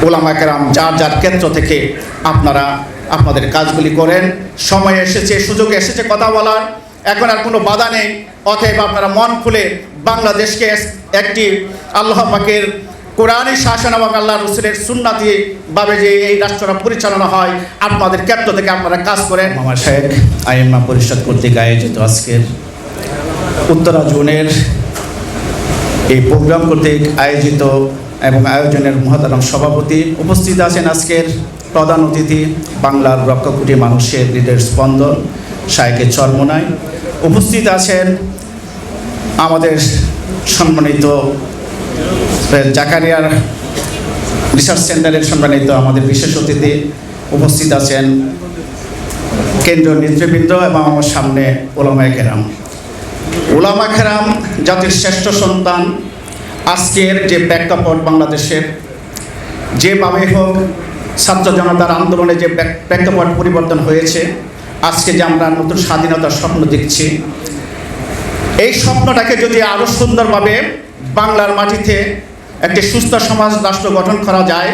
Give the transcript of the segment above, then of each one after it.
ওলামা কেরাম যার যার ক্ষেত্র থেকে আপনারা আপনাদের কাজগুলি করেন। সময় এসেছে, সুযোগ এসেছে কথা বলার, এখন আর কোনো বাধা নেই। অতএব আপনারা মন খুলে বাংলাদেশকে একটি আল্লাহ পাকের কোরআনী শাসন এবং আল্লাহ রসুলের সুন্নাতি ভাবে যে এই রাষ্ট্রটা পরিচালনা হয়, আপনাদের ক্ষেত্র থেকে আপনারা কাজ করেন। মামা শেখ আইএমএ পরিষদ কর্তৃক আয়োজিত আজকের উত্তরা জোনের এই প্রোগ্রাম কর্তৃক আয়োজিত এবং আয়োজনের মহতারাম সভাপতি, উপস্থিত আছেন আজকের প্রধান অতিথি বাংলার লক্ষ কোটি মানুষের হৃদয়ের স্পন্দন শায়েখে চরমোনাই, উপস্থিত আছেন আমাদের সম্মানিত জাকারিয়া রিসার্চ সেন্টারের সম্মানিত আমাদের বিশেষ অতিথি, উপস্থিত আছেন কেন্দ্রীয় নেতৃবৃন্দ এবং আমার সামনে ওলামায়ে কেরাম। ওলামা কেরাম জাতির শ্রেষ্ঠ সন্তান। আজকের যে প্রেক্ষাপট বাংলাদেশের যেভাবে হোক ছাত্র জনতার আন্দোলনে যে প্রেক্ষাপট পরিবর্তন হয়েছে, আজকে যে আমরা নতুন স্বাধীনতার স্বপ্ন দেখছি, এই স্বপ্নটাকে যদি আরও সুন্দরভাবে বাংলার মাটিতে একটি সুস্থ সমাজ রাষ্ট্র গঠন করা যায়,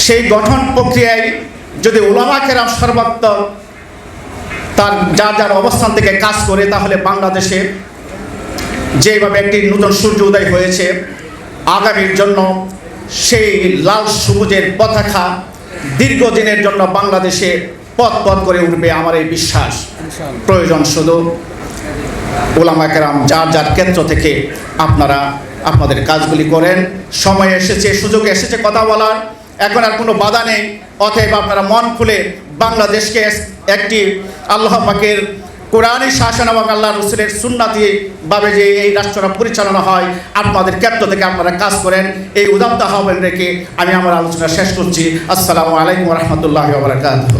সেই গঠন প্রক্রিয়ায় যদি ওলামা কেরাম সর্বাত্মক তার যার যার অবস্থান থেকে কাজ করে, তাহলে বাংলাদেশে যেভাবে একটি নতুন সূর্য উদয় হয়েছে, আগামীর জন্য সেই লাল সবুজের পতাকা দীর্ঘদিনের জন্য বাংলাদেশে পথ পথ করে উঠবে আমার এই বিশ্বাস। প্রয়োজন শুধু ওলামা কেরাম যার যার ক্ষেত্র থেকে আপনারা আপনাদের কাজগুলি করেন। সময় এসেছে, সুযোগ এসেছে কথা বলার, এখন আর কোনো বাধা নেই। অতএব আপনারা মন খুলে বাংলাদেশকে একটি আল্লাহ পাকের কোরআনী শাসন এবং আল্লাহ রসুলের সুন্নাতি ভাবে যে এই রাষ্ট্রটা পরিচালনা হয়, আপনাদের ক্ষেত্র থেকে আপনারা কাজ করেন। এই উদাত্ত আহ্বান রেখে আমি আমার আলোচনা শেষ করছি। আসসালামু আলাইকুম ওয়া রাহমাতুল্লাহি ওয়া বারাকাতুহু।